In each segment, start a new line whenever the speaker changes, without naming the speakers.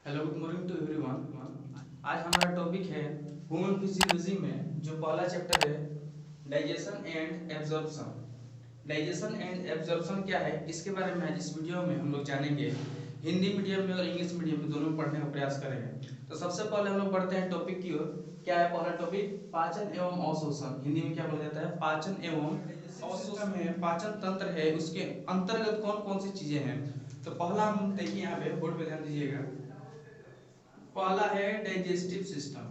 Hello good morning to everyone. आज हमारा topic है ह्यूमन फिजियोलॉजी में जो पहला चैप्टर है digestion and absorption. Digestion and absorption क्या है इसके बारे में आज इस वीडियो में हम लोग जानेंगे। हिंदी मीडियम में और इंग्लिश मीडियम में दोनों पढ़ने का प्रयास करेंगे। तो सबसे पहले हम लोग बढ़ते हैं टॉपिक की ओर। क्या है पहला टॉपिक? पाचन एवं अवशोषण। हिंदी में क्या बोला जाता है? पाचन एवं अवशोषण में पाचन तंत्र है, उसके अंतर्गत कौन कौन सी चीजें हैं। तो पहला हम देखिए यहाँ पे बोर्ड पे ध्यान दीजिएगा। पहला है digestive system.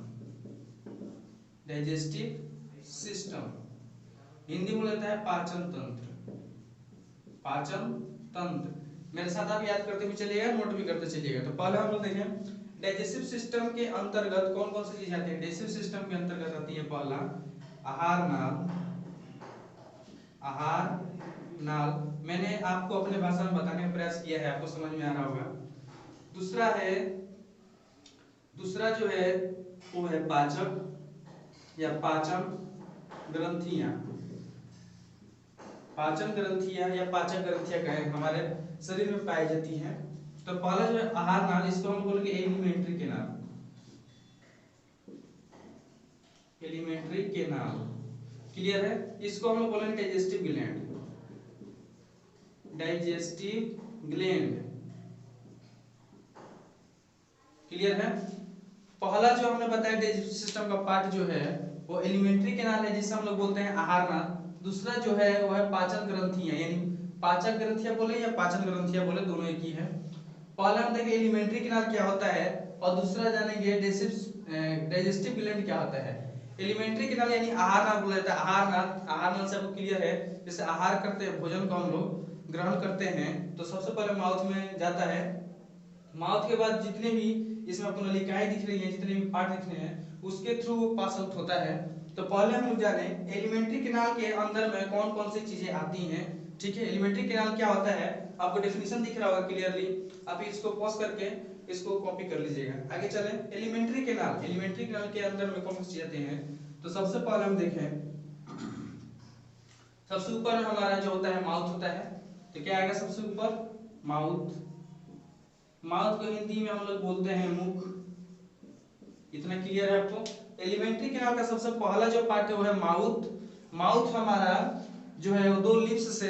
Digestive system Hindi में लेता है पाचन तंत्र। पाचन तंत्र मेरे साथ आप याद करते भी चलिएगा, नोट भी करते चलिएगा। तो पहले हम लोग देखें डाइजेस्टिव सिस्टम के अंतर्गत कौन कौन सी चीजें आती है। डाइजेस्टिव सिस्टम के अंतर्गत आती है पहला आहार नाल। आहार नाल मैंने आपको अपने भाषा में बताने का प्रयास किया है, आपको समझ में आ रहा होगा। दूसरा जो है वो है पाचक या पाचन ग्रंथियां। पाचन ग्रंथियां या पाचक ग्रंथियां कहें हमारे शरीर में पाई जाती हैं। तो पहला जो है आहार नाल, इसको हम बोलेंगे alimentary canal. Alimentary canal clear है। इसको हम लोग बोलेंगे digestive gland. Digestive gland clear है। पहला जो हमने बताया डाइजेस्टिव सिस्टम का पार्ट जो है वो एलिमेंट्री केनाल है, जिसे हम लोग बोलते हैं आहार नाल। दूसरा जो है वो है पाचन ग्रंथियां, यानी पाचक ग्रंथियां बोले या पाचन ग्रंथियां बोले, दोनों एक ही है। पहला हम देखेंगे एलिमेंट्री केनाल क्या होता है, और दूसरा जानेंगे डाइजेस्टिव ग्लैंड क्या होता है। एलिमेंट्री केनाल यानी आहार नाल बोला जाता है। आहार नाल से आपको क्लियर है, जैसे आहार करते हैं, भोजन को हम लोग ग्रहण करते हैं तो सबसे पहले माउथ में जाता है। माउथ के बाद जितने भी इसमें आपको नलिकाएं दिख रही हैं, जितने भी पार्ट दिख रहे हैं, उसके थ्रू वो पास आउट होता है। तो पहले हम लोग जाने एलिमेंट्री केनाल के अंदर में कौन कौन सी चीजें आती हैं। ठीक है, एलिमेंट्री केनाल क्या होता है आपको डेफिनेशन दिख रहा होगा क्लियरली। आप इसको पॉज करके इसको कॉपी कर लीजिएगा। आगे चले एलिमेंट्री केनाल के अंदर में कौन सी चीजें आती हैं। तो सबसे पहले हम देखें, सबसे ऊपर हमारा जो होता है माउथ होता है। तो क्या आएगा सबसे ऊपर? माउथ। माउथ को हिंदी में हम लोग बोलते हैं मुख। इतना क्लियर है आपको। एलिमेंट्री केनाल का सबसे पहला जो पार्ट है वो है माउथ। माउथ हमारा जो है वो दो लिप्स से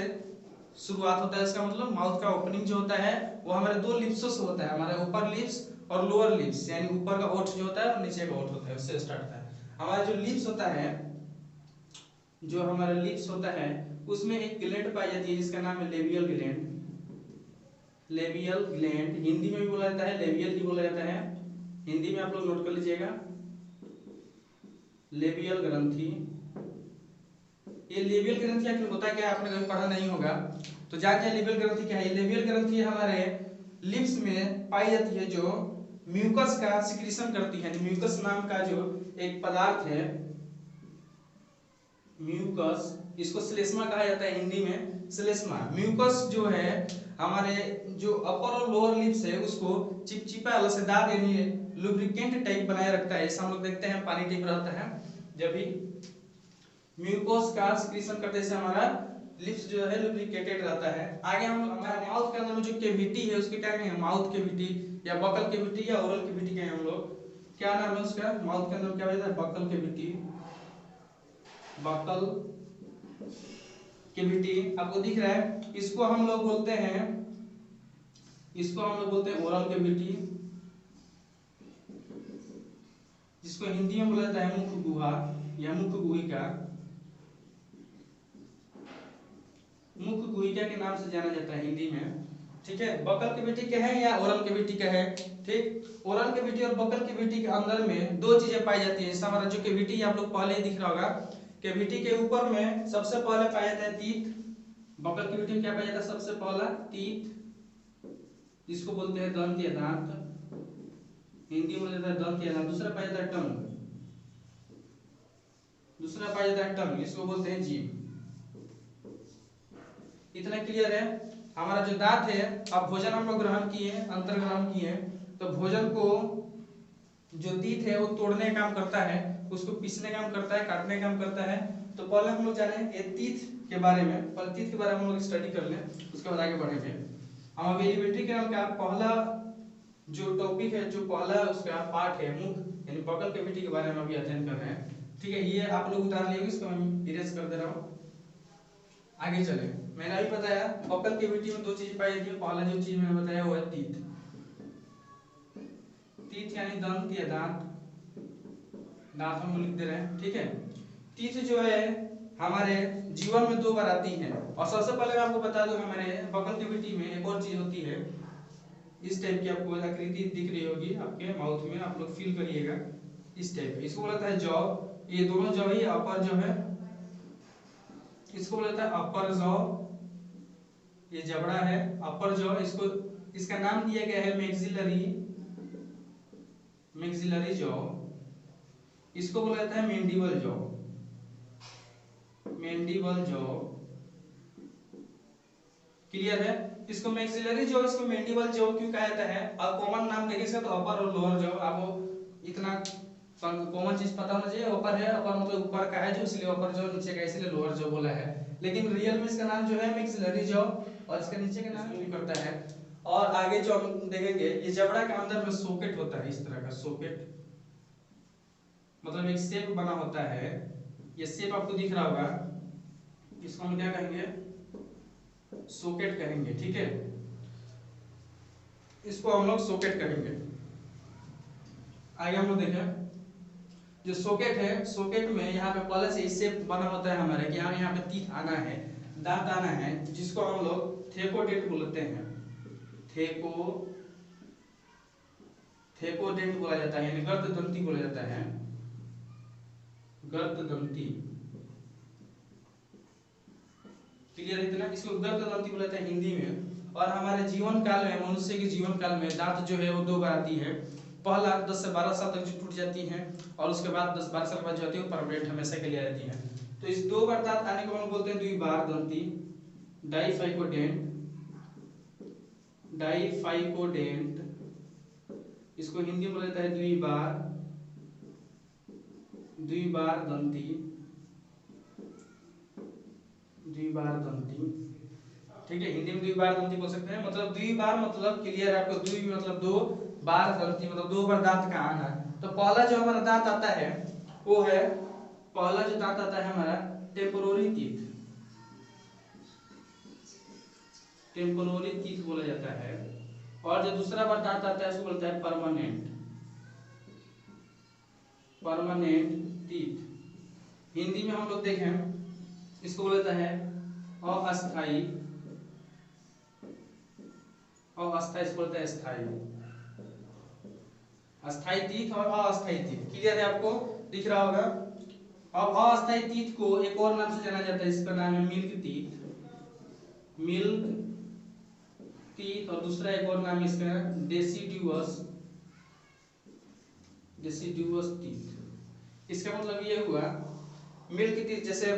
शुरुआत होता है। इसका मतलब माउथ का ओपनिंग जो होता है वो हमारे दो लिप्सों से होता है, हमारे ऊपर लिप्स और लोअर लिप्स, यानी ऊपर का ओठ जो होता है और नीचे का ओठ होता है, उससे स्टार्ट होता है। हमारा जो लिप्स होता है, जो हमारा लिप्स होता है उसमें एक ग्लैंड पाई जाती है जिसका नाम है labial gland. Labial gland Hindi में भी बोला जाता है, लेबियल भी बोला जाता है। हिंदी में आप लोग नोट कर लीजिएगा, लेबियल ग्रंथि। ये लेबियल ग्रंथि आखिर होता क्या है आपने कभी पढ़ा नहीं होगा, तो जान जाए लेबियल ग्रंथि क्या है। ये लेबियल ग्रंथि हमारे लिप्स में पाई जाती है, जो म्यूकस का सिक्रीशन करती है। म्यूकस नाम का जो एक पदार्थ है, म्यूकस, इसको श्लेष्मा कहा जाता है हिंदी में, श्लेष्मा। म्यूकस जो है हमारे जो अपर और लोअर लिप्स है उसको चिपचिपा लसेदार यानी लुब्रिकेंट टाइप बनाए रखता है। ऐसा हम लोग देखते हैं पानी टाइप रहता है जब भी म्यूकोस का सिक्रीशन करते से हमारा लिप्स जो है लुब्रिकेटेड रहता है। आगे हम हमारे माउथ के अंदर में जो कैविटी है उसके क्या कहेंगे? माउथ कैविटी या बकल कैविटी या ओरल कैविटी कहें हम लोग। क्या नाम है उसका? माउथ के अंदर क्या हो जाता है? Buccal cavity. बकल कैविटी आपको दिख रहा है, इसको हम लोग बोलते हैं ओरल कैविटी, जिसको हिंदी में बोला जाता है मुख गुहा या मुख गुहिका। मुख गुहिका के नाम से जाना जाता है हिंदी में। ठीक है, बकल कैविटी का है या ओरल कैविटी का है। ठीक, ओरल कैविटी और बकल कैविटी के अंदर में दो चीजें पाई जाती है। हमारा जो कैविटी आप लोग पहले ही दिख रहा होगा, कैविटी के ऊपर में सबसे पहले पाया जाता है तीत। बकल कैविटी में क्या पाया जाता है? सबसे पहला तीत, जिसको बोलते हैं दंत या दांत, हिंदी में जाता है दंत या दांत। दूसरा पाया जाता है टंग, इसको बोलते हैं जीभ। इतना क्लियर है। हमारा जो दांत है, अब भोजन हम लोग ग्रहण किए, अंतर ग्रहण किए, तो भोजन को जो तीत है वो तोड़ने का काम करता है, उसको पीसने का काम करता है, काटने का काम करता है। तो पहले हम लोग जाने ये तीत के बारे में, पहले तीत के बारे में हम लोग स्टडी कर लें, उसके बाद आगे बढ़ेंगे। हम अब एलिमेंट्री केनाल का पहला जो टॉपिक है, जो पहला उसका पार्ट है मुख यानी बकल कैविटी के बारे में अभी अध्ययन कर रहे हैं। ठीक है, ये आप लोग उतार लिए, इसको मैं इरेज कर दे रहा हूँ। आगे चले, मैंने अभी बताया बकल कैविटी में दो चीज पाई जाती है। पहला जो चीज मैंने बताया वो है टीथ। टीथ यानी दंत या दांत, दांत हम लिख दे रहे हैं। ठीक है, टीथ जो है हमारे जीवन में दो बार आती है। और सबसे पहले मैं आपको बता दूं, हमारे बकल कैविटी में एक और चीज होती है, इस टाइप की आपको आकृति दिख रही होगी आपके माउथ में, आप लोग फील करिएगा इस टाइप। इसको बोलता है जॉ। ये दोनों जॉ ही अपर जो है, इसको बोलता है अपर जॉ। ये जबड़ा है अपर जॉ, इसको इसका नाम दिया गया है मैक्सिलरी, मैक्सिलरी जॉ। इसको बोला जाता है mandible jaw, mandible jaw. Clear है? इसको मैक्सिलरी जॉ, इसको मैंडिबल जॉ क्यों कहा जाता है? और कॉमन नाम देखिएगा तो अपर और लोअर जॉ। आपको इतना कॉमन चीज पता होना चाहिए, अपर है, अपर मतलब ऊपर का है जो, इसलिए अपर जॉ, नीचे का इसलिए लोअर जॉ बोला है। लेकिन रियल में इसका नाम जो है मैक्सिलरी जॉ, और इसका नीचे का नाम नहीं करता है। और आगे जो हम देखेंगे, ये जबड़ा के अंदर में सॉकेट होता है, इस तरह का सॉकेट, मतलब एक शेप बना होता है। ये शेप आपको दिख रहा होगा, इसको हम क्या कहेंगे? सॉकेट कहेंगे। ठीक है, इसको हम लोग सॉकेट कहेंगे। आगे हम लोग देखें, जो सॉकेट है, सॉकेट में यहाँ पे पहले से शेप बना होता है हमारे कि हमें यहाँ पे टीथ आना है, दांत आना है, जिसको हम लोग थेकोडेंट बोलते हैं। थेकोडेंट बोला जाता है, यानी गर्ददंती बोला जाता है, गर्ददंती। क्लियर इतना? इसको गर्ददंती बोला जाता है हिंदी में। और हमारे जीवन काल में, मनुष्य के जीवन काल में दांत जो है वो दो बार आती है। पहला 10 से 12 साल तक जो टूट जाती है, और उसके बाद 10-12 साल बाद जो आती है वो परमानेंट हमेशा के लिए आ जाती है। तो इस दो बार दांत आने को हम बोलते हैं द्विबार दंती, डाइफाइकोडेंट, डाइफाइकोडेंट। इसको हिंदी में बोला जाता है द्विबार, द्विबार दंती, द्विबार दंती। ठीक है, हिंदी में द्विबार दंती बोल सकते हैं। मतलब द्विबार मतलब क्लियर आपको, द्वि मतलब दो, बार दंती मतलब दो बार दांत का आना। तो पहला जो हमारा दांत आता है वो है, पहला जो दांत आता है हमारा टेम्पोररी टीथ, टेम्पोररी टीथ बोला जाता है। और जो दूसरा बार दांत आता है उसको बोलता है परमानेंट, परमानेंट टीथ। हिंदी में हम लोग देखें, इसको बोला जाता है अस्थाई, और अस्थाई इसको बोलता है स्थाई, अस्थाई टीथ और अस्थाई टीथ। क्लियर है? आपको दिख रहा होगा। अब अस्थाई टीथ को एक और नाम से जाना जाता है, इसका नाम है मिल्क टीथ, मिल्क टीथ। और दूसरा एक और नाम इसका डेसिडुअस, डेसिडुअस टीथ। इसका मतलब ये हुआ मिल्क टीथ, जैसे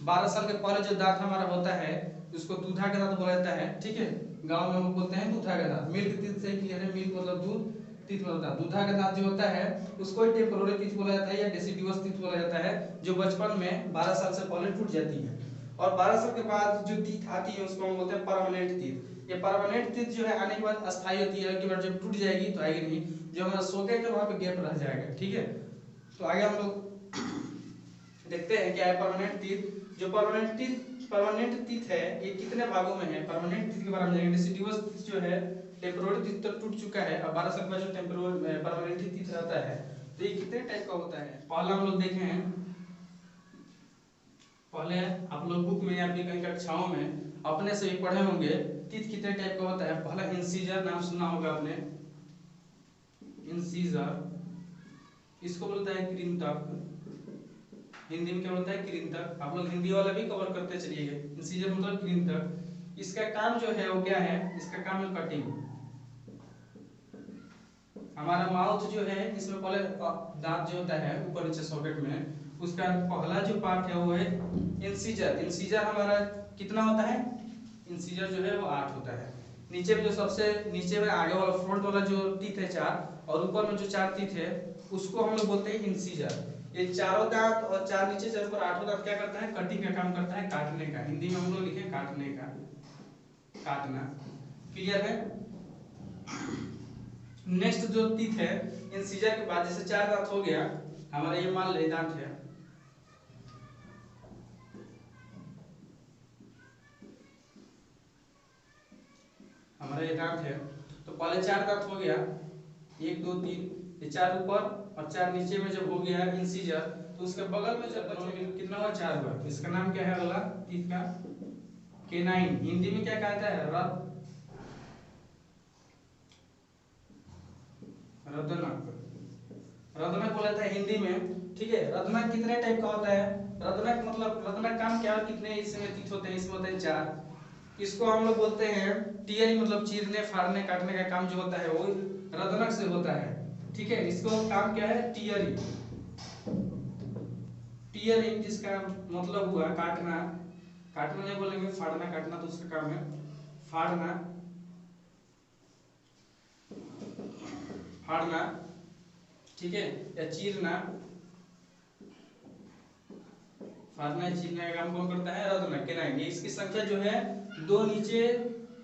12 साल के पहले जो दांत हमारा होता है उसको दूधा का दांत बोला जाता है। ठीक है, गांव में हम लोग बोलते हैं दूधा का दांत। मिल्क टीथ से क्लियर है? मिल्क मतलब दूध, टीथ मतलब दांत। दूधा का दांत जो होता है उसको टेम्पोररी टीथ बोला जाता है या डेसिडुअस टीथ बोला जाता है, जो बचपन में 12 साल से पहले टूट जाती है। और 12 साल के बाद जो टीथ आती है उसको हम बोलते हैं परमानेंट टीथ। ये परमानेंट टीथ जो है आने के बाद अस्थायी होती है, कि जब टूट जाएगी तो आएगी नहीं, जो हमारा सॉकेट है वहां पे गैप रह जाएगा। ठीक है, तो आगे हम लोग देखते हैं क्या है परमानेंट टीथ। जो परमानेंट टीथ है ये कितने भागों में है? परमानेंट टीथ के बारे में जानेंगे। डेसिडुअस टीथ जो है टेम्पोररी टीथ तो टूट चुका है, अब 12 साल का जो टेम्पोररी परमानेंट टीथ रहता है तो ये कितने टाइप का होता है? पहला हम लोग देखें, पहले आप लोग बुक में या फिर कहीं कक्षाओं में अपने से भी पढ़े होंगे टीथ कितने टाइप का होता है। पहला इंसीजर, नाम सुना होगा आपने, इंसीजर। इसको बोलता है कृंतक, हिंदी में क्या बोलता है? कृंतक। आप लोग हिंदी वाला भी कवर करते चलिएगा। इंसीजर मतलब कृंतक। इसका काम जो है वो क्या है? इसका काम है कटिंग। हमारा माउथ जो है इसमें पहले दांत जो होता है ऊपर नीचे सॉकेट में, उसका पहला जो पार्ट है वो है इंसीजर। इंसीजर हमारा कितना होता है? इंसीजर जो है वो 8 होता है। नीचे में जो सबसे नीचे में आगे वाला फ्रंट वाला जो टीथ है 4, और ऊपर में जो 4 टीथ है उसको हम लोग बोलते हैं इंसीजर। ये चारों दांत और 4 नीचे से ऊपर 8 दांत क्या करता है? कटिंग का काम करता है, काटने का। हिंदी में हम लोग लिखे काटने का, काटना। क्लियर है? नेक्स्ट जो टीथ है इंसिजर के बाद, जैसे 4 दांत हो गया हमारा, ये मान ले दांत है, हमारा ये दांत है, तो पहले 4 दांत हो गया, 1 2 3, ये 4 ऊपर और 4 नीचे में जब हो गया इंसिजर, तो उसके बगल में जब कितना हुआ 4 हुआ, तो इसका नाम क्या है अगला टीथ का, केनाइन। हिंदी में क्या कहता है, रदनक, रदनक बोला जाता है हिंदी में, ठीक है। रदनक कितने टाइप का होता है, रदनक मतलब रदनक काम क्या है, कितने इसमें टीथ होते हैं, इसमें होते हैं 4। इसको हम लोग बोलते हैं टियरी, मतलब चीरने फाड़ने काटने का काम जो होता है वो रदनक से होता है, ठीक है। इसको काम क्या है, टियरी, टियरिंग जिसका मतलब हुआ काटना, काटना नहीं बोलेंगे, फाड़ना काटना तो उसका काम है फाड़ना, फाड़ना, ठीक है, या चीरना, फाड़ना या चीरने का काम कौन करता है, रदनक, केनाइन। ये इसकी संख्या जो है 2 नीचे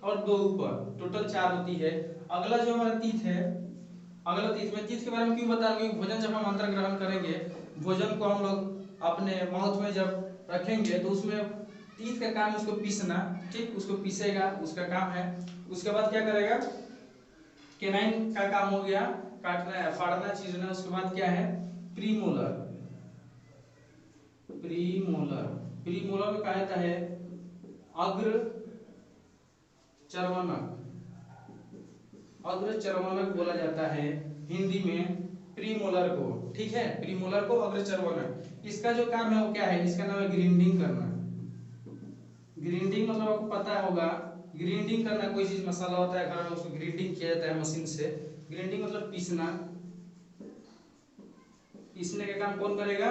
और 2 ऊपर, टोटल 4 होती है। अगला जो हमारा तीत है, अगला तीत में, तीत के बारे में क्यों बता रहे हैं, भोजन जब हम अंतर ग्रहण करेंगे, भोजन को हम लोग अपने माउथ में जब रखेंगे तो उसमें तीत का काम उसको पीसना, ठीक, उसको पीसेगा, उसका काम है। उसके बाद क्या करेगा, केनाइन का काम हो गया काटना फाड़ना चीरना। उसके बाद क्या है, प्रीमोलर, प्रीमोलर, प्रीमोलर में कहा जाता है अग्र चर्वनक, अग्र चर्वनक बोला जाता है हिंदी में प्रीमोलर को, ठीक है, प्रीमोलर को अग्र चर्वनक। इसका जो काम है वो क्या है, इसका नाम है ग्राइंडिंग करना। ग्राइंडिंग मतलब आपको पता होगा, ग्राइंडिंग करना, कोई चीज मसाला होता है घर में उसको ग्राइंडिंग किया जाता है मशीन से, ग्राइंडिंग मतलब पीसना, पीसने का काम कौन करेगा,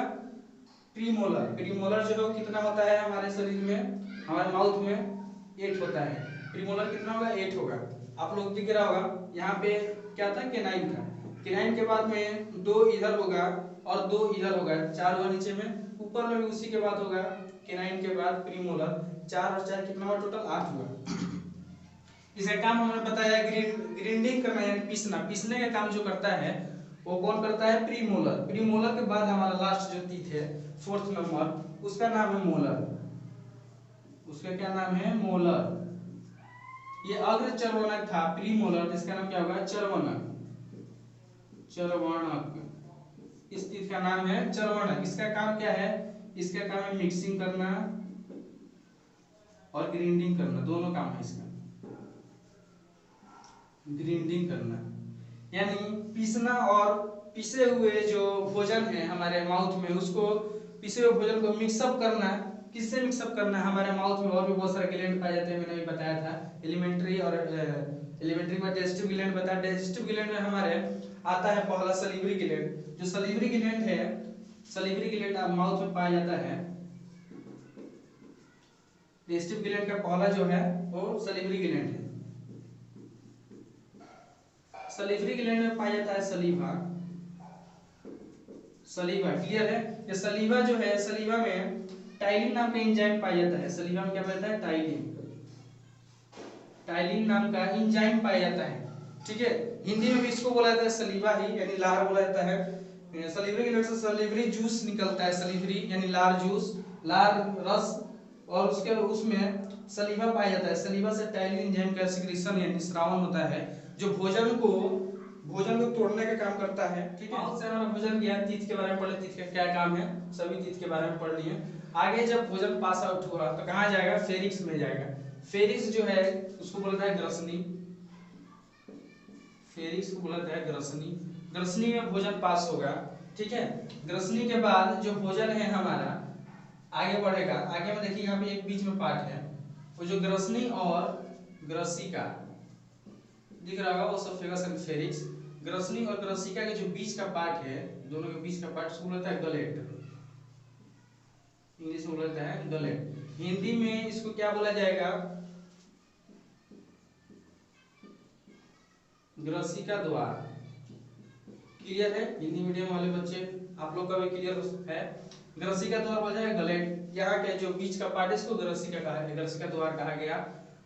प्रीमोलर। प्रीमोलर जो है कितना होता है हमारे शरीर में, हमारे माउथ में 8 होता है, प्रीमोलर कितना होगा, 8 होगा। आप लोग दिख रहा होगा यहाँ पे क्या था, केनाइन था, केनाइन के बाद में 2 इधर होगा और 2 इधर होगा, 4 हुआ नीचे में, ऊपर में भी उसी के बाद होगा, केनाइन के बाद प्रीमोलर, 4 और 4 कितना हुआ, टोटल 8 हुआ। इसका काम हमने बताया ग्राइंडिंग करना यानी पीसना, पीसने का काम जो करता है वो कौन करता है, प्रीमोलर। प्रीमोलर के बाद हमारा लास्ट जो टीथ है 4th नंबर, उसका नाम है मोलर, उसका क्या नाम है, मोलर। ये अग्र चर्वनक था प्रीमोलर, इसका नाम क्या होगा, चर्वनक, चर्वनक, इस टीथ का नाम है चर्वनक। इसका काम क्या है, इसका काम है मिक्सिंग करना और ग्राइंडिंग करना, दोनों काम है इसका, ग्राइंडिंग करना यानी पीसना, और पिसे हुए जो भोजन है हमारे माउथ में, उसको पिसे हुए भोजन को मिक्सअप करना। किससे मिक्सअप करना, हमारे माउथ में और भी बहुत सारे ग्लैंड पाए जाते हैं, मैंने भी बताया था, एलिमेंट्री और एलिमेंट्री में डाइजेस्टिव ग्लैंड बताया। डाइजेस्टिव ग्लैंड में हमारे आता है पहला सलीवरी ग्लैंड, जो सलीवरी ग्लैंड है, सलीवरी ग्लैंड माउथ में पाया जाता है। डाइजेस्टिव ग्लैंड का पहला जो है वो सलीवरी ग्लैंड है। सलीवरी ग्लैंड में पाया जाता है सलीवा, सलीवा, क्लियर है। ये सलीवा जो है, सलीवा में टाइलिन नाम का एंजाइम पाया जाता है, सलीवा में क्या पाया जाता है, टाइलिन, टाइलिन नाम का एंजाइम पाया जाता है, ठीक है। हिंदी में भी इसको बोला जाता है सलीवा ही, यानी लार बोला जाता है। सलीवरी ग्लैंड से सलीवरी जूस निकलता है, सलीवरी यानी लार जूस, लार रस, और उसके उसमें सलीवा पाया जाता है। सलीवा से टाइलिन एंजाइम का सिक्रीशन यानी स्रावन होता है, जो भोजन को तोड़ने का काम करता है, ठीक है। माउथ से हमारा भोजन गया, तीत के बारे में पढ़े, तीत का क्या काम है, सभी तीत के बारे में पढ़ लिए। आगे जब भोजन पास आउट हुआ तो कहाँ जाएगा, फेरिक्स में जाएगा। फेरिक्स जो है उसको बोलता है ग्रसनी, फेरिक्स को बोलता है ग्रसनी, ग्रसनी में भोजन पास होगा, ठीक है। ग्रसनी के बाद जो भोजन है हमारा आगे बढ़ेगा, आगे में देखिए यहाँ पे एक बीच में पार्ट है, वो जो ग्रसनी और ग्रसिका दिख रहा होगा, वो सब फेगस एंड फेरिक्स। ग्रसनी और ग्रसिका के जो बीच का पार्ट है, दोनों के बीच का पार्ट उसको बोलता है गलेट, इंग्लिश में बोलता है गलेट। हिंदी में इसको क्या बोला जाएगा, ग्रसिका द्वार, क्लियर है। हिंदी मीडियम वाले बच्चे आप लोग का भी क्लियर है, ग्रसिका द्वार बोला जाएगा गलेट। यहाँ के जो बीच का पार्ट है इसको ग्रसिका कहा है, ग्रसिका द्वार कहा गया।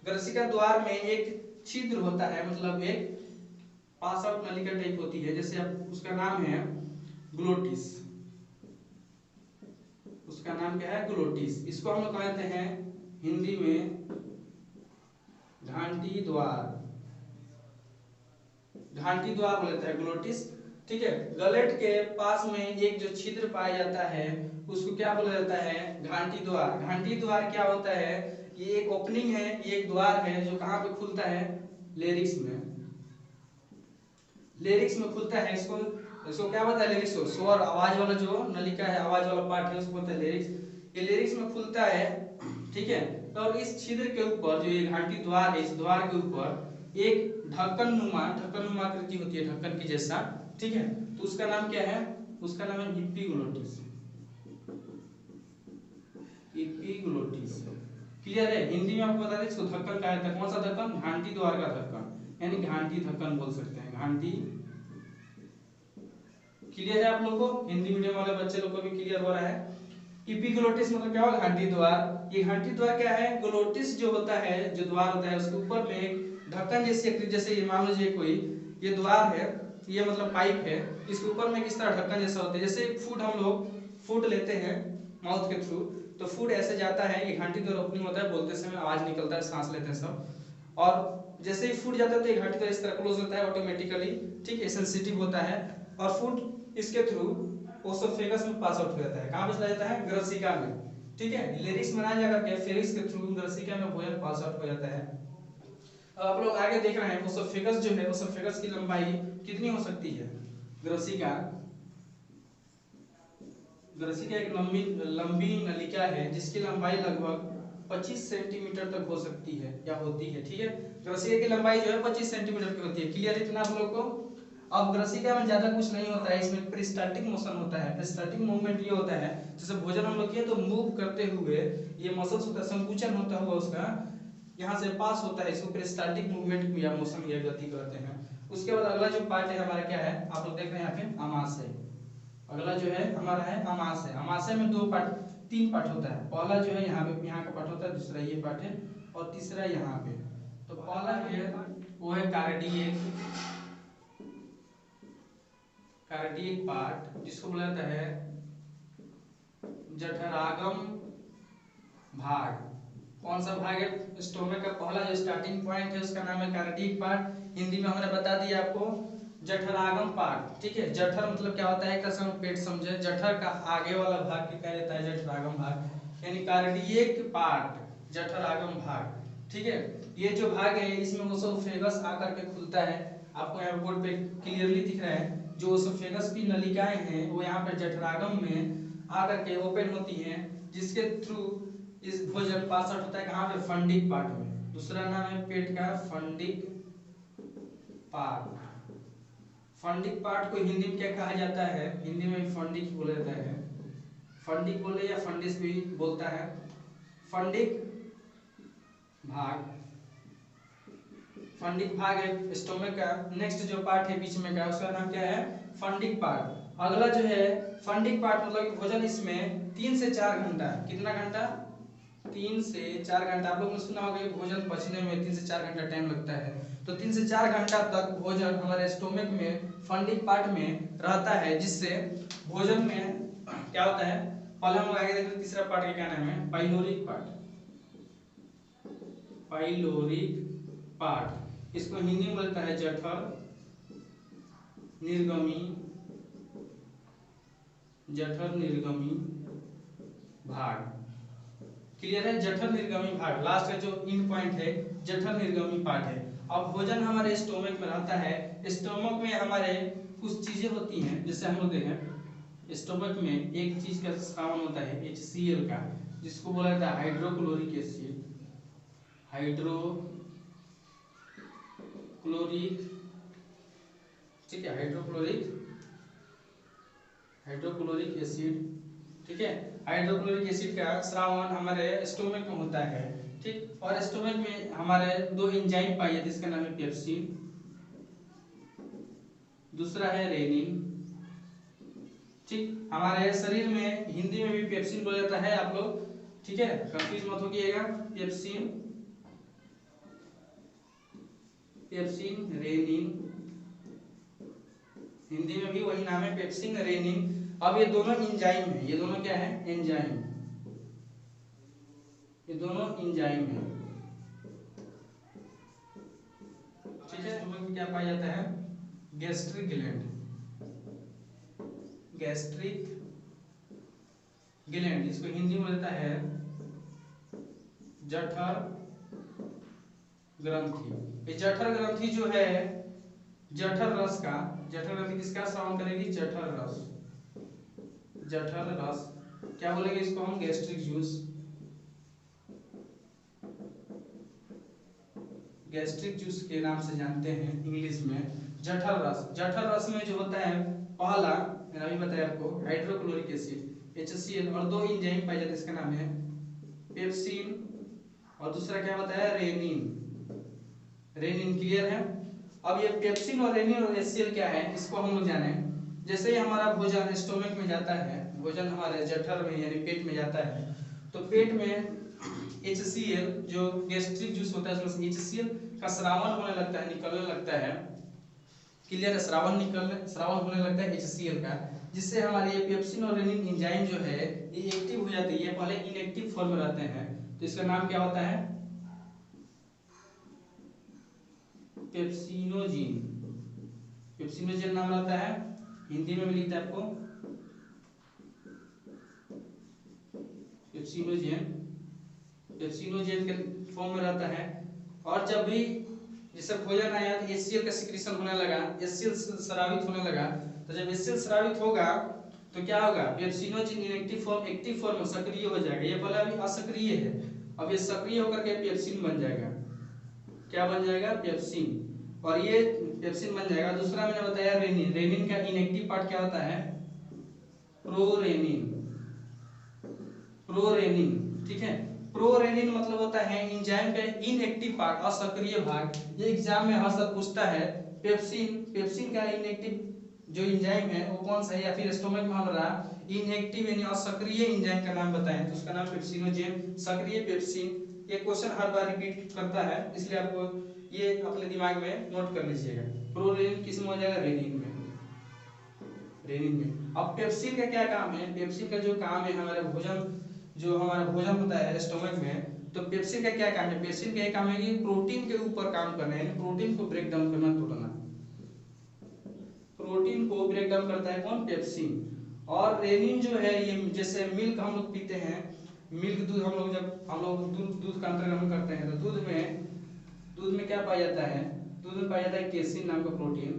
ग्रसिका द्वार में एक छिद्र होता है, मतलब एक पास आउट नलिका टाइप होती है, जैसे अब उसका नाम है ग्लोटिस, उसका नाम क्या है ग्लोटिस। इसको हम लोग कहते हैं हिंदी में घाटी द्वार, घाटी द्वार बोलते हैं ग्लोटिस। ठीक है, गलेट के पास में एक जो छिद्र पाया जाता है उसको क्या बोला जाता है घाटी द्वार। घाटी द्वार क्या होता है, ये एक ओपनिंग है, ये एक द्वार है जो कहाँ पे खुलता है लेरिक्स में, लेरिक्स में खुलता है। इसको इसको क्या बोलता है लेरिक्स को, स्वर आवाज वाला जो नलिका है, आवाज वाला पार्ट है उसको बोलते हैं लेरिक्स। ये लेरिक्स में खुलता है। ठीक है, तो इस छिद्र के ऊपर जो ये घाटी द्वार है, इस द्वार के ऊपर एक ढक्कन नुमा आकृति होती है, ढक्कन की जैसा। ठीक है, तो उसका नाम क्या है, उसका नाम है इपिग्लोटिस, इपिग्लोटिस। क्लियर है, हिंदी में आपको बता दें इसको ढक्कन कहा जाता है। कौन सा ढक्कन, घाटी द्वार का ढक्कन, यानी घाटी ढक्कन बोल सकते हैं, घाटी। क्लियर है आप लोग को, हिंदी मीडियम वाले बच्चे लोग को भी क्लियर हो रहा है। इपिग्लोटिस मतलब क्या होगा, घाटी द्वार। ये घाटी द्वार क्या है, ग्लोटिस जो होता है, जो द्वार होता है उसके ऊपर में एक ढक्कन जैसी आकृति, जैसे ये मान लीजिए कोई ये द्वार है, ये मतलब पाइप है, इसके ऊपर में किस तरह ढक्कन जैसा होता है। जैसे फूड हम लोग फूड लेते हैं माउथ के थ्रू, तो फूड ऐसे जाता है, ये घाटी द्वार ओपनिंग होता है, बोलते समय आवाज निकलता है, सांस लेते हैं सब, और जैसे ही फूड जाता है तो ये घाटी द्वार इस तरह क्लोज होता है ऑटोमेटिकली। ठीक है, सेंसिटिव होता है, और फूड इसके थ्रू ओसोफेगस में पास आउट हो जाता है। कहां पे चला जाता है, ग्रसिका में। ठीक है, लेरिक्स में ना जाकर के फेरिक्स के थ्रू ग्रसिका में भोजन पास आउट हो जाता है। अब आप लोग आगे देख रहे हैं ओसोफेगस जो है, ओसोफेगस की लंबाई कितनी हो सकती है, ग्रसिका, ग्रसिका एक लंबी नलिका है जिसकी लंबाई लगभग 25 सेंटीमीटर तक हो सकती है या होती है। ठीक है, ग्रसिका की लंबाई जो है 25 सेंटीमीटर की होती है। क्लियर इतना आप लोग को। अब ग्रसिका में ज्यादा कुछ नहीं होता है, इसमें पेरिस्टाल्टिक मोशन होता है। पेरिस्टाल्टिक मूवमेंट ये होता है, जैसे भोजन हम लोग किए तो मूव करते हुए ये मसल्स होता है, संकुचन होता हुआ उसका यहाँ से पास होता है, इसको पेरिस्टाल्टिक मूवमेंट या मोशन या गति कहते हैं। उसके बाद अगला जो पार्ट है हमारा क्या है, आप लोग देख रहे हैं यहाँ पे अमाशय। अगला जो है हमारा है अमाशय। अमाशय में तीन पार्ट होता है। पहला जो है यहाँ पे, यहाँ का पार्ट होता है, दूसरा ये पार्ट है, और तीसरा यहाँ पे। तो पहला है वो है कार्डियक पार्ट, जिसको बोला जाता है जठरागम भाग। कौन सा भाग है, स्टोमक का पहला जो स्टार्टिंग पॉइंट है उसका नाम है कार्डियक पार्ट। हिंदी में हमने बता दिया आपको जठरागम पार्ट। ठीक है, जठर मतलब क्या होता है, एक तरह पेट समझे, जठर का आगे वाला भाग के कहा जाता है जठरागम भाग, यानी कार्डियक पार्ट जठरागम भाग। ठीक है, ये जो भाग है इसमें ओसोफेगस आकर के खुलता है। आपको यहाँ बोर्ड पे क्लियरली दिख रहा है, जो ओसोफेगस की नलिकाएं हैं वो यहाँ पर जठरागम में आकर के ओपन होती हैं, जिसके थ्रू इस भोजन पास आउट होता है। कहाँ पे, फंडिक पार्ट में। दूसरा नाम है पेट का फंडिक पार्ट। फंडिक पार्ट को हिंदी में क्या कहा जाता है, हिंदी में फंडिक बोला जाता है, फंडिक बोले या फंडिस भी बोलता है। फंडिक भाग, फंडिक भाग है स्टोमक का। नेक्स्ट जो पार्ट है बीच में का, उसका नाम क्या है, फंडिक पार्ट। अगला जो है फंडिक पार्ट मतलब भोजन इसमें 3 से 4 घंटा, कितना घंटा, 3 से 4 घंटा। आप लोगों ने सुना होगा कि भोजन पचने में 3 से 4 घंटा टाइम लगता है, तो 3 से 4 घंटा तक भोजन हमारे स्टोमक में फंडिक पार्ट में रहता है, जिससे भोजन में क्या होता है। पहले हम लोग आगे देखते हैं तीसरा पार्ट का क्या नाम है, पाइलोरिक पार्ट। पाइलोरिक पार्ट, इसको हिंदी में बोलता है जठर निर्गमी, जठर निर्गमी भाग। क्लियर है, जठर निर्गमी भाग लास्ट का जो इन पॉइंट है, जठर निर्गमी पार्ट है। अब भोजन हमारे स्टोमक में रहता है, स्टोमक में हमारे कुछ चीजें होती हैं, जैसे हम लोग देखें स्टोमक में एक चीज का स्रावन होता है HCl का, जिसको बोला जाता है हाइड्रोक्लोरिक एसिड, हाइड्रोक्लोरिक, ठीक है, हाइड्रोक्लोरिक एसिड। ठीक है, हाइड्रोक्लोरिक एसिड का स्रावन हमारे स्टोमक में होता है। ठीक, और स्टोमक में हमारे 2 एंजाइम पाई जाती है, जिसका नाम है पेप्सिन, दूसरा है रेनिन। ठीक, हमारे शरीर में हिंदी में भी पेप्सिन बोला जाता है आप लोग, ठीक है, कंफ्यूज मत होइएगा। पेप्सिन, रेनिन, हिंदी में भी वही नाम है, पेप्सिन, रेनिन। अब ये दोनों एंजाइम है, ये दोनों क्या है, एंजाइम, ये दोनों एंजाइम है, ठीक है। स्टोमक में क्या पाया जाता है, गैस्ट्रिक ग्लैंड, गैस्ट्रिक ग्लैंड, इसको हिंदी में रहता है जठर ग्रंथि। ये जठर ग्रंथि जो है, जठर रस का, जठर ग्रंथि किसका श्रावण करेगी, जठर रस, जठर रस, क्या बोलेंगे इसको हम, गैस्ट्रिक जूस, गैस्ट्रिक जूस के नाम से जानते हैं इंग्लिश में। जठर रस, जठर रस में जो होता है, पहला मैंने अभी बताया आपको, हाइड्रोक्लोरिक एसिड HCl, और दो एंजाइम पाए जाते हैं, इसका नाम है पेप्सिन, और दूसरा क्या बताया, रेनिन, रेनिन, क्लियर है। अब ये पेप्सिन और रेनिन और HCl क्या है, इसको हम लोग जाने। जैसे ही हमारा भोजन स्टोमक में जाता है, भोजन हमारे जठर में यानी पेट में जाता है, तो पेट में HCl जो गैस्ट्रिक जूस होता है, उसमें HCl का स्रावन होने लगता है, निकलने लगता है, क्लियर है, स्रावन होने लगता है HCl का, जिससे हमारे ये पेप्सिन और रेनिन एंजाइम जो है ये एक्टिव हो जाती है। पहले इनएक्टिव फॉर्म में रहते हैं, तो इसका नाम क्या होता है, पेप्सिनोजिन, पेप्सिनोजिन नाम रहता है, हिंदी में भी लिखता है आपको पेप्सिनोजिन, पेप्सिनोजिन के फॉर्म में रहता है। और जब भी जैसे भोजन आया तो HCl का सिक्रीशन होने लगा, HCl स्रावित होने लगा, तो जब HCl स्रावित होगा तो क्या होगा, pepsinogen inactive form active form में सक्रिय हो जाएगा। ये पहले अभी असक्रिय है, अब ये सक्रिय होकर के पेप्सिन बन जाएगा, क्या बन जाएगा, पेप्सिन, और ये पेप्सिन बन जाएगा। दूसरा मैंने बताया रेनिन, रेनिन का इनएक्टिव पार्ट क्या होता है, प्रोरेनिन, प्रोरेनिन, ठीक है। प्रोरेनिन मतलब होता है एंजाइम का इनएक्टिव पार्ट, असक्रिय भाग। ये एग्जाम में हर साल पूछता है, पेप्सिन, पेप्सिन का इनएक्टिव जो एंजाइम है वो कौन सा है, या फिर स्टोमक में हमारा इनएक्टिव यानी असक्रिय एंजाइम का नाम बताएं, तो उसका नाम पेप्सिनोजेन, सक्रिय पेप्सिन। ये क्वेश्चन हर बार रिपीट करता है, इसलिए आपको ये अपने दिमाग में नोट कर लीजिएगा। प्रोरेनिन किस में हो जाएगा, रेनिन में, रेनिन में। अब पेप्सिन का क्या काम है, पेप्सिन का जो काम है, हमारे भोजन, जो हमारा भोजन होता है स्टोमक में, तो पेप्सिन का क्या काम है, पेप्सिन का ये काम है कि प्रोटीन के ऊपर काम करना है, प्रोटीन को ब्रेक डाउन करना, तोड़ना, प्रोटीन को ब्रेक डाउन करता है कौन, पेप्सिन। और रेनिन जो है, ये जैसे मिल्क हम लोग पीते हैं, मिल्क दूध, हम लोग जब हम लोग दूध का अंतर्ग्रहण करते हैं, तो दूध में क्या पाया जाता है, दूध में पाया जाता है केसिन नाम का प्रोटीन,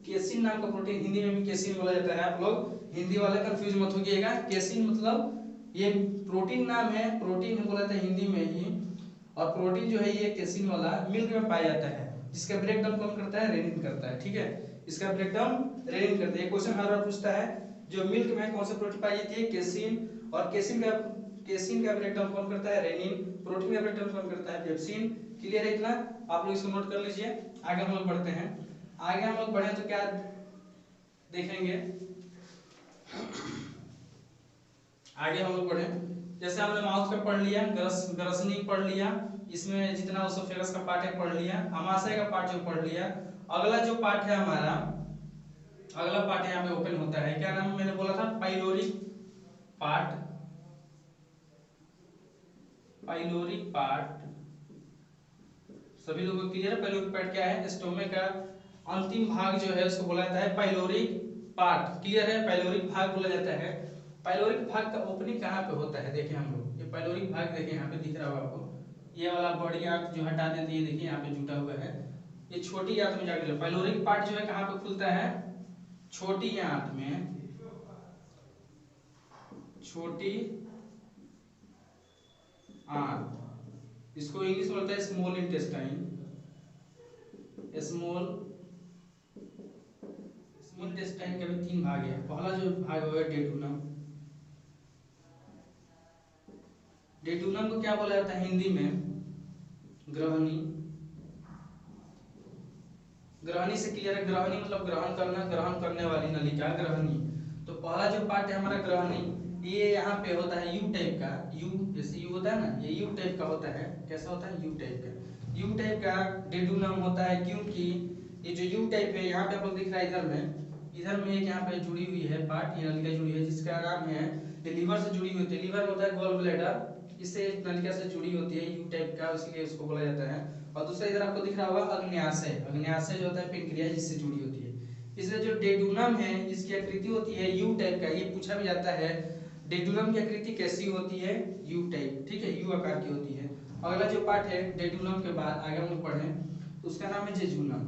केसिन नाम का प्रोटीन, हिंदी में भी केसिन बोला जाता है। आप लोग हिंदी वाले कंफ्यूज मत होइएगा, केसिन मतलब ये प्रोटीन नाम है, प्रोटीन बोला जाता है हिंदी में ही, और प्रोटीन जो है ये केसिन वाला मिल्क में पाया जाता है, जिसका ब्रेक डाउन कौन करता है, रेनिन करता है, ठीक है। इसका ब्रेक डाउन रेनिन करता है। क्वेश्चन हर बार पूछता है, जो मिल्क में कौन सा प्रोटीन पाई जाती है, केसिन, और केसिन का ब्रेक डाउन कौन करता है, रेनिन, प्रोटीन का ब्रेक डाउन कौन करता है, पेप्सिन। क्लियर है इतना, आप लोग इसको नोट कर लीजिए। आगे हम लोग बढ़ते हैं, आगे हम लोग बढ़े तो क्या देखेंगे, आगे हम लोग बढ़े, जैसे हमने माउथ का पढ़ लिया, ग्रसनी पढ़ लिया, इसमें जितना ओसोफेगस का पार्ट है पढ़ लिया, आमाशय का पार्ट जो पढ़ लिया। अगला जो पार्ट है हमारा, अगला पार्ट यहाँ पे ओपन होता है, क्या नाम मैंने बोला था, पाइलोरिक पार्ट, पाइलोरिक पार्ट, सभी लोगों को क्लियर है। पाइलोरिक पार्ट क्या है, स्टोमक का अंतिम भाग जो है उसको बोला जाता है पाइलोरिक पार्ट, क्लियर है, पाइलोरिक भाग बोला जाता है। पाइलोरिक भाग का ओपनिंग कहाँ पे होता है, देखिए हम लोग, ये पाइलोरिक भाग देखिए यहाँ पे दिख रहा होगा आपको, ये वाला बड़ी आंत जो हटा देते हैं, देखिए यहाँ पे जुटा हुआ है, ये छोटी आंत में जाकर पाइलोरिक पार्ट जो है कहाँ पे खुलता है, छोटी आंत में, छोटी आंत, इसको इंग्लिश में बोलता है स्मॉल इंटेस्टाइन, स्मॉल इंटेस्टाइन के भी तीन भाग है। पहला जो भाग होगा डेटुनम, डेटुनम को क्या बोला जाता है हिंदी में, ग्रहणी, ग्रहणी से क्लियर है, ग्रहणी मतलब ग्रहण करना, ग्रहण करने वाली नलिका, ग्रहणी। तो पहला जो पार्ट है हमारा ग्रहणी, ये यहाँ पे होता है यू टाइप का, यू जैसे यू होता है ना, ये यू टाइप का होता है, कैसा होता है, यू टाइप का, यू टाइप का डेटुनम होता है, क्योंकि ये जो यू टाइप है यहाँ पे आपको दिख रहा है इधर में एक यहाँ पे जुड़ी हुई है पार्ट, ये नलिका जुड़ी है जिसका नाम है, ये लीवर से जुड़ी हुई है। लीवर होता है गॉल ब्लैडर, इससे नलिका से जुड़ी होती है यू टाइप का, इसलिए उसको बोला जाता है। और दूसरा इधर आपको दिख रहा होगा अग्न्याशय, अग्न्याशय जो होता है पेनक्रियाज जिससे जुड़ी होती है। इसलिए जो डेडुनम है इसकी आकृति होती है यू टाइप का, ये पूछा भी जाता है डेडुनम की आकृति कैसी होती है, यू टाइप, ठीक है, यू आकार की होती है। अगला जो पार्ट है डेडुनम के बाद आगे हम लोग पढ़ें तो उसका नाम है जेजुनम।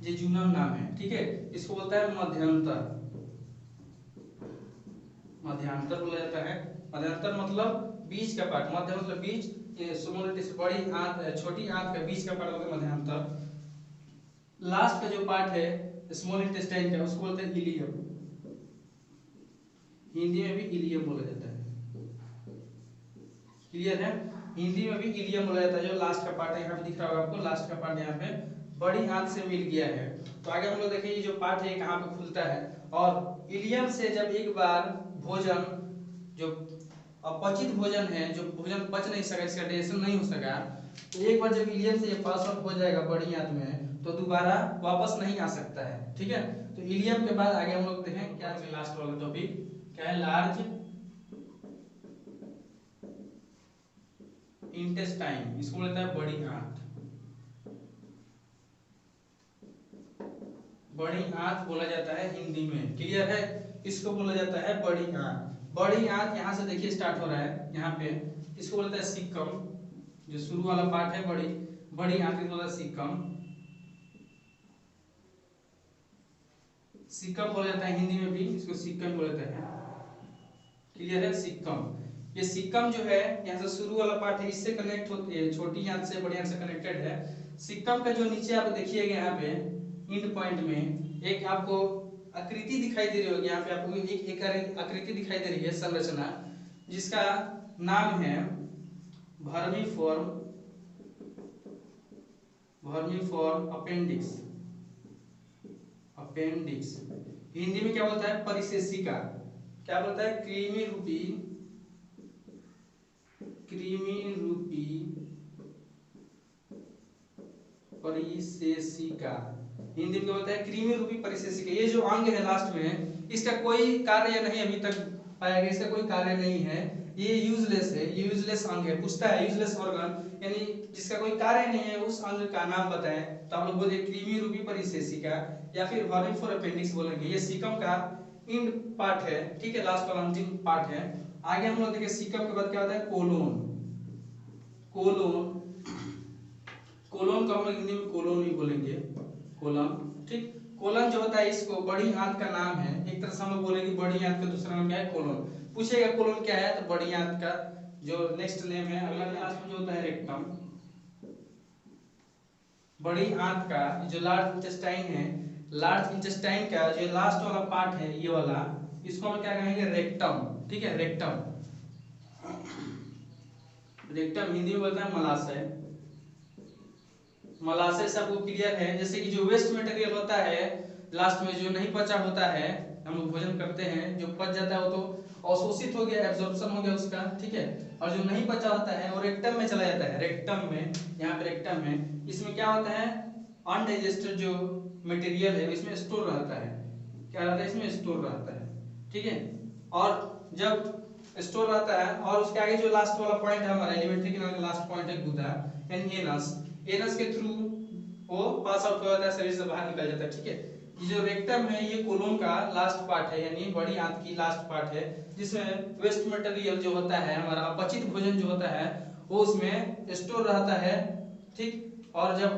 जेजुनम नाम है, ठीक है। इसको बोलता है मध्यांतर, मध्यांतर बोला जाता है। मध्यांतर मतलब बीच का पार्ट, मध्य मतलब बीच, ये स्मॉल बड़ी आंत छोटी आंत का बीच का पार्ट होता है मध्यांतर। लास्ट का जो पार्ट है स्मॉल इंटेस्टाइन का उसको बोलते हैं इलियम, हिंदी में भी इलियम बोला जाता है। क्लियर है, हिंदी में भी इलियम बोला जाता है। जो लास्ट का पार्ट है यहाँ पे दिख रहा होगा आपको, लास्ट का पार्ट यहाँ पे बड़ी आंत से मिल गया है। तो आगे हम लोग देखें ये जो पार्ट है कहाँ पे खुलता है, और इलियम से जब एक बार भोजन, जो अपचित भोजन है, जो भोजन पच नहीं सका, इसका डाइजेशन नहीं हो सका, तो एक बार जब इलियम से ये पास आउट हो जाएगा बड़ी आंत में तो दोबारा वापस नहीं आ सकता है, ठीक है। तो इलियम के बाद आगे हम लोग देखें क्या है, लास्ट वाला टॉपिक क्या है, लार्ज इंटेस्टाइन, इसको बोलता है बड़ी आंत, बड़ी आंत बोला जाता है हिंदी में। क्लियर है, इसको बोला जाता है बड़ी आंत। बड़ी आंत यहाँ से देखिए स्टार्ट हो रहा है यहाँ पे, इसको बोलता है सिक्कम, जो शुरू वाला पार्ट है बड़ी बड़ी आंत को बोलता है सिक्कम, सिक्कम बोला जाता है हिंदी में भी, इसको सिक्कम बोला जाता है। क्लियर है, सिक्कम, ये सिक्कम जो है यहाँ से शुरू वाला पार्ट है, इससे कनेक्ट होती है, छोटी आंत से बड़ी आंत से कनेक्टेड है। सिक्कम का जो नीचे आप देखिएगा यहाँ पे इंड पॉइंट में एक आपको आकृति दिखाई दे रही होगी, यहाँ पे आपको एक आकृति दिखाई दे रही है, संरचना, जिसका नाम है vermiform, vermiform appendix, appendix Hindi में क्या बोलता है, परिशेषिका, क्या बोलता है, कृमि रूपी, कृमि रूपी परिशेषिका, हिंदी में बोलता है कृमि रूपी परिशेषिका। ये जो अंग है लास्ट में, इसका कोई कार्य नहीं अभी तक पाया गया, इसका कोई कार्य नहीं है, ये यूजलेस है, ये यूजलेस अंग है। पूछता है यूजलेस ऑर्गन यानी जिसका कोई कार्य नहीं है उस अंग का नाम बताएं, तो हम लोग बोलेंगे कृमि रूपी परिशेषिका या फिर वर्मीफॉर्म अपेंडिक्स बोलेंगे। ये सीकम का इंड पार्ट है, ठीक है, लास्ट वाला अंतिम पार्ट है। आगे हम लोग देखिए सीकम के बाद क्या होता है, कोलोन, कोलोन, कोलोन को हम लोग हिंदी में कोलोन ही बोलेंगे, कोलन, ठीक। कोलन जो होता है इसको बड़ी आंत का नाम है, एक तरह से हम लोग बोलेंगे बड़ी आंत का दूसरा नाम क्या है, कोलन। पूछेगा कोलन क्या है तो बड़ी आंत का जो नेक्स्ट नेम है। अगला लास्ट में जो होता है रेक्टम, बड़ी आंत का जो लार्ज इंटेस्टाइन है, लार्ज इंटेस्टाइन का जो लास्ट वाला पार्ट है ये वाला, इसको हम क्या कहेंगे, रेक्टम, ठीक है, रेक्टम, रेक्टम हिंदी में बोलता है मलाशय, मलाशय से आपको क्लियर है। जैसे कि जो वेस्ट मटेरियल होता है लास्ट में जो नहीं पचा होता है, हम लोग भोजन करते हैं, जो पच जाता है वो तो अवशोषित हो गया, एब्जॉर्प्शन हो गया उसका, ठीक है, और जो नहीं पचा होता है वो रेक्टम में चला जाता है, रेक्टम में, यहाँ पे रेक्टम में, इसमें क्या होता है, अनडाइजेस्टेड जो मटेरियल है इसमें स्टोर रहता है, क्या रहता है, इसमें स्टोर रहता है, ठीक है। और जब स्टोर रहता है और उसके आगे जो लास्ट वाला पॉइंट है हमारा एलिमेंट्री के नाम लास्ट पॉइंट है गुदा एंड एनस, एनस के थ्रू वो पास आउट हो जाता है, शरीर से बाहर निकल जाता है, ठीक है। ये जो रेक्टम है ये कोलोन का लास्ट पार्ट है, यानी बड़ी आंत की लास्ट पार्ट है, जिसमें वेस्ट मटेरियल जो होता है हमारा अपचित भोजन जो होता है वो उसमें स्टोर रहता है, ठीक। और जब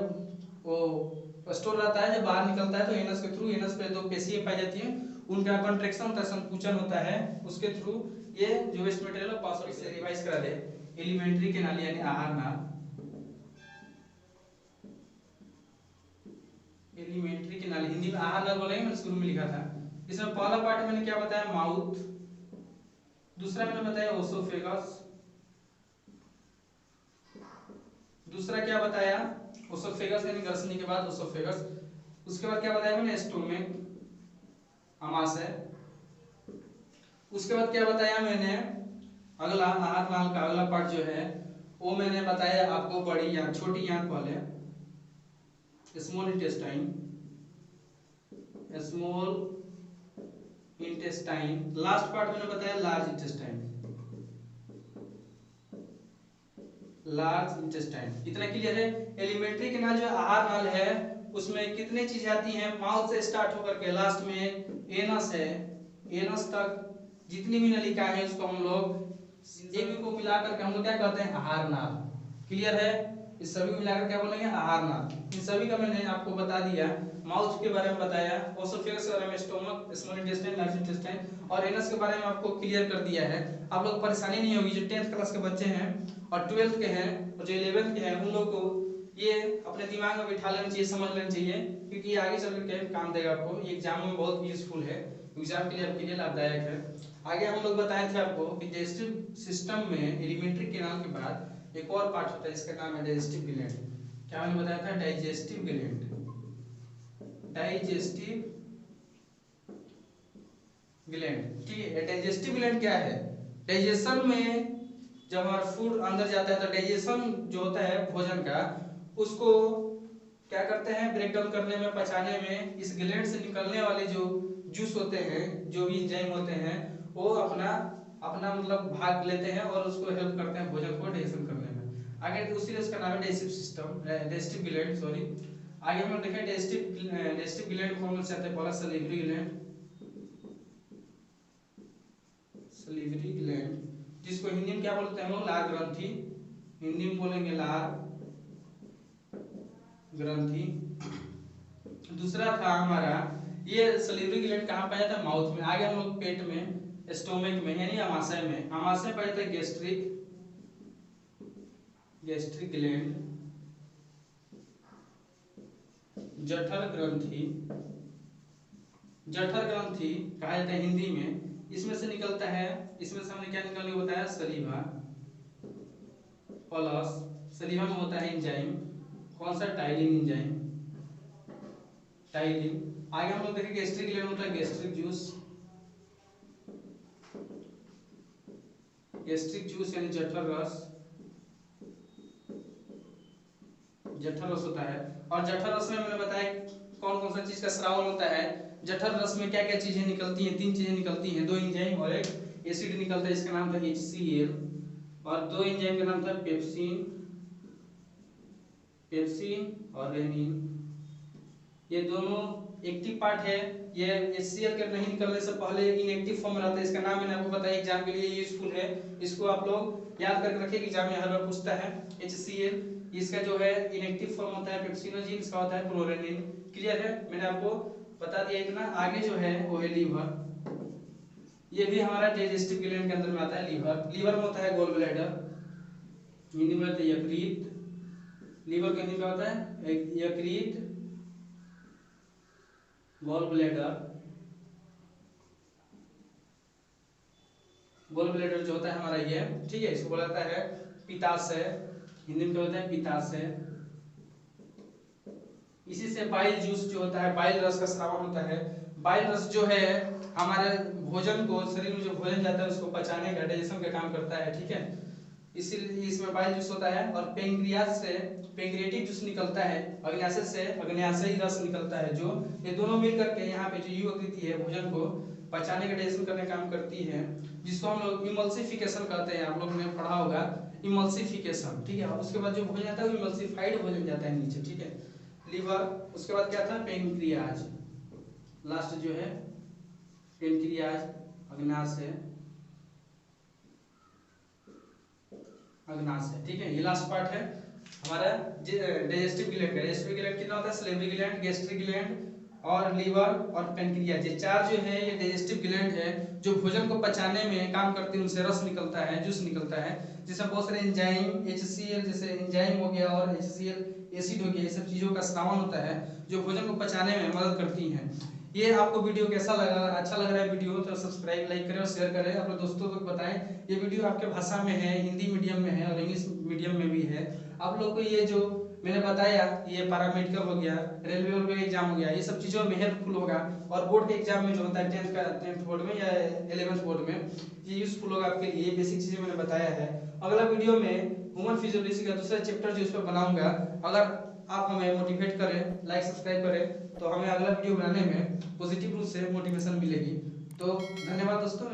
वो स्टोर रहता है, जब बाहर निकलता है तो एनस के थ्रू, एनस पे दो पेशियां पाई जाती हैं, उनका कंट्रैक्शन होता है, संकुचन होता है, उसके थ्रू ये जो वेस्ट मटेरियल पास आउट। से रिवाइज करा दे, एलिमेंट्री के नाली यानी आहार नाल, एलिमेंट्री के नाली हिंदी में आहार नाल बोलेंगे, मैंने शुरू में लिखा था। इसमें पहला पार्ट मैंने क्या बताया, माउथ, दूसरा मैंने बताया ओसोफेगस, दूसरा क्या बताया, ओसोफेगस यानी ग्रसनी के बाद ओसोफेगस, उसके बाद क्या बताया मैंने, स्टोमक, आमाशय, उसके बाद क्या बताया मैंने, अगला आहार नाल का अगला पार्ट जो है वो मैंने बताया आपको बड़ी या छोटी आंत वाले small intestine, small intestine, last part मैंने बताया लार्ज इंटेस्टाइन, लार्ज इंटेस्टाइन। इतना क्लियर है। एलिमेंट्री कैनाल जो आहार नाल है उसमें कितने चीजें आती हैं, माउथ से स्टार्ट होकर के लास्ट में एनस है, एनस तक जितनी भी नलिका है उसको हम लोग एक को मिलाकर के हम लोग क्या कहते हैं, आहार नाल। क्लियर है। इस सभी को मिलाकर क्या बोलेंगे, आहार नाल। इन सभी का मैंने आपको बता दिया, माउथ के बारे में बताया, ओसोफेगस के बारे में, stomach, small intestine, large intestine और एनस के बारे में आपको क्लियर कर दिया है। आप लोग परेशानी नहीं होगी जो 10th क्लास के बच्चे हैं और 12th के हैं और जो 11th के हैं उन लोग को ये अपने दिमाग में बिठा लेना चाहिए, समझ लेना चाहिए, क्योंकि आगे चल के काम देगा आपको। ये एग्जाम में बहुत यूजफुल है, एग्जाम के लिए आपके लिए लाभदायक है। आगे हम लोग बताए थे आपको कि डाइजेस्टिव सिस्टम में एलिमेंट्री कैनाल के बाद एक और पार्ट होता है, इसका नाम है डाइजेस्टिव ग्लैंड। क्या मैंने बताया था, डाइजेस्टिव ग्लैंड, डाइजेस्टिव ग्लैंड। ठीक है, डाइजेस्टिव ग्लैंड क्या है, डाइजेशन में जब हमारा फूड अंदर जाता है तो डाइजेशन जो होता है भोजन का, उसको क्या करते हैं, ब्रेक डाउन करने में, पचाने में, इस ग्लैंड से निकलने वाले जो जूस होते हैं, जो भी एंजाइम होते हैं, वो अपना अपना मतलब भाग लेते हैं और उसको हेल्प करते हैं भोजन को डाइजेशन करने में। आगे उसी उसका नाम है digestive system, digestive gland, sorry. आगे हम लोग देखें डाइजेस्टिव ग्लैंड कौन से आते हैं, पहला सलिवरी ग्लैंड, सलिवरी ग्लैंड जिसको हिंदी में क्या बोलते हैं हम लोग, लार ग्रंथि, हिंदी में बोलेंगे लार ग्रंथि। दूसरा था हमारा ये सलिवरी ग्लैंड कहाँ पाया जाता है, माउथ में। आगे हम लोग पेट में, स्टोमक में यानी अमाशय में, अमाशय पाया जाता है गैस्ट्रिक, गैस्ट्रिक ग्लैंड, जठर ग्रंथि, जठर ग्रंथि कहा जाता है हिंदी में। इसमें से निकलता है, इसमें से हमने क्या निकलने को बताया, सलीवा प्लस, सलीवा में होता है एंजाइम, कौन सा, टाइलिन एंजाइम, टाइलिन। आगे हम लोग देखेंगे गैस्ट्रिक ग्लैंड होता है गैस्ट्रिक जूस, गैस्ट्रिक जूस यानी जठर रस, जठर रस होता है। और जठर रस में मैंने बताया कौन कौन सा चीज का स्रावन होता है। जठर रस में क्या क्या चीजें निकलती हैं, 3 चीजें निकलती हैं, 2 एंजाइम और एक एसिड निकलता है, इसका नाम था HCl, और 2 एंजाइम का नाम था पेप्सिन, पेप्सिन और रेनिन। ये दोनों एक्टिव पार्ट है। ये HCl के नहीं निकलने से पहले इनएक्टिव फॉर्म में रहता है, इसका नाम मैंने आपको बताया, एग्जाम के लिए यूजफुल है, इसको आप लोग याद करके रखिए, एग्जाम में हर बार पूछता है। HCl इसका जो है इनएक्टिव फॉर्म होता है पेप्सिनोजिन, इसका होता है क्लोरेनिन। क्लियर है, मैंने आपको बता दिया इतना। आगे जो है वो है लीवर, ये भी हमारा डाइजेस्टिव ग्लैंड के अंदर में आता है। लीवर, लीवर में होता है गॉल ब्लैडर, हिंदी में होता है यकृत, लीवर के हिंदी में होता है यकृत, गॉल ब्लैडर, गॉल ब्लैडर जो होता है हमारा ये, ठीक है, इसको बोला जाता है पित्ताशय, हिंदी में क्या होता है, पित्ताशय। इसी से बाइल जूस जो होता है, बाइल रस का स्रावन होता है। बाइल रस जो है हमारे भोजन को, शरीर में जो भोजन जाता है उसको पचाने का, डाइजेशन का काम करता है, ठीक है, इसीलिए इसमें बाइल जूस होता है। और पेंक्रियास से पेंक्रियाटिक जूस निकलता है, अग्न्याशय से अग्न्याशयी रस निकलता है, जो ये दोनों मिलकर के यहाँ पे जो यू आकृति है भोजन को पचाने का, डाइजेशन करने का काम करती है, जिसको हम लोग इमल्सिफिकेशन कहते हैं। आप लोगों ने पढ़ा होगा इमल्सिफिकेशन, ठीक है। उसके बाद जो भोजन आता है वो इमल्सिफाइड भोजन जाता है नीचे, ठीक है, लीवर। उसके बाद क्या था, पेंक्रियाज, लास्ट जो है पेंक्रियाज, अग्न्याशय, अग्न्याशय, ठीक है, ये लास्ट पार्ट है हमारा डाइजेस्टिव ग्लैंड का। डाइजेस्टिव ग्लैंड कितना होता है, सलिवरी ग्लैंड, गैस्ट्रिक ग्लैंड और लीवर और पेंक्रियाज, ये 4 जो है ये डाइजेस्टिव ग्लैंड है, जो भोजन को पचाने में काम करते हैं। उनसे रस निकलता है, जूस निकलता है, जिसमें बहुत सारे एंजाइम, HCl जैसे एंजाइम हो गया और HCl एसिड हो गया, ये सब चीजों का स्रावन होता है जो भोजन को पचाने में मदद करती हैं। ये आपको वीडियो कैसा लगा, अगर अच्छा लग रहा है वीडियो तो सब्सक्राइब, लाइक करें और शेयर करें, अपने दोस्तों को बताएं। ये वीडियो आपके भाषा में है, हिंदी मीडियम में है और इंग्लिश मीडियम में भी है। आप लोग को ये जो मैंने बताया, ये पैरामेडिकल हो गया, रेलवे एग्जाम हो गया, ये सब चीजों में हेल्पफुल होगा। और बोर्ड के एग्जाम में जो होता है 10th बोर्ड में या 11th बोर्ड में, ये यूजफुल होगा आपके लिए। बेसिक चीजें मैंने बताया है। अगला वीडियो में ह्यूमन फिजियोलॉजी का दूसरा चैप्टर जो इस पर बनाऊंगा, अगर आप हमें मोटिवेट करें, लाइक सब्सक्राइब करें, तो हमें अगला वीडियो बनाने में पॉजिटिव रूप से मोटिवेशन मिलेगी। तो धन्यवाद दोस्तों।